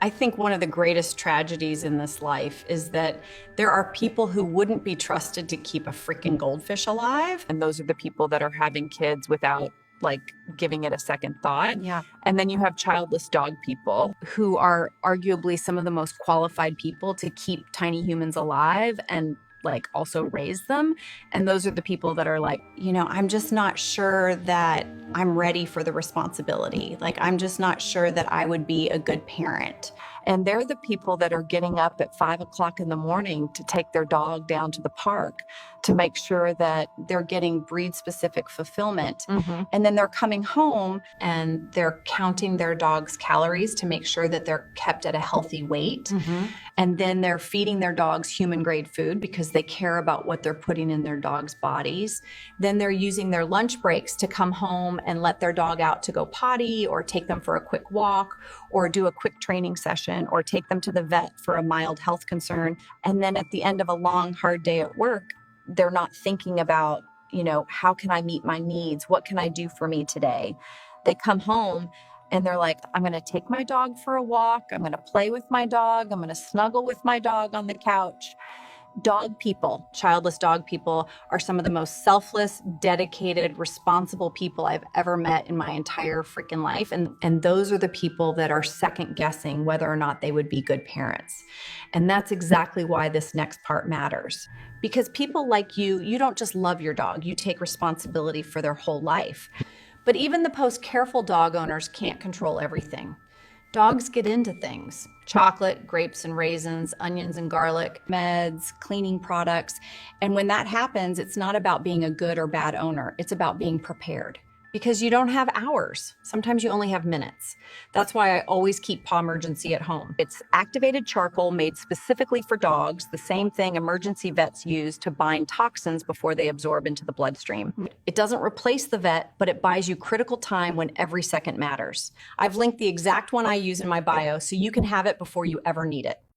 I think one of the greatest tragedies in this life is that there are people who wouldn't be trusted to keep a freaking goldfish alive. And those are the people that are having kids without like giving it a second thought. Yeah. And then you have childless dog people who are arguably some of the most qualified people to keep tiny humans alive and like also raise them. And those are the people that are like, I'm just not sure that I'm ready for the responsibility. Like, I'm just not sure that I would be a good parent. and they're the people that are getting up at 5 o'clock in the morning to take their dog down to the park to make sure that They're getting breed specific fulfillment. mm-hmm. And then they're coming home and they're counting their dog's calories to make sure that they're kept at a healthy weight. Mm-hmm. And then they're feeding their dogs human grade food because they care about what they're putting in their dogs' bodies. Then they're using their lunch breaks to come home and let their dog out to go potty or take them for a quick walk or do a quick training session or take them to the vet for a mild health concern. And then at the end of a long, hard day at work, they're not thinking about, how can I meet my needs? What can I do for me today? They come home and they're like, I'm going to take my dog for a walk. I'm going to play with my dog. I'm going to snuggle with my dog on the couch. Dog people, childless dog people, are some of the most selfless, dedicated, responsible people I've ever met in my entire freaking life. And those are the people that are second guessing whether or not they would be good parents. And that's exactly why this next part matters. Because people like you don't just love your dog, you take responsibility for their whole life. But even the most careful dog owners can't control everything. Dogs get into things: chocolate, grapes and raisins, onions and garlic, meds, cleaning products. And when that happens, it's not about being a good or bad owner. It's about being prepared. Because you don't have hours. Sometimes you only have minutes. That's why I always keep Pawmergency at home. It's activated charcoal made specifically for dogs, the same thing emergency vets use to bind toxins before they absorb into the bloodstream. It doesn't replace the vet, but it buys you critical time when every second matters. I've linked the exact one I use in my bio so you can have it before you ever need it.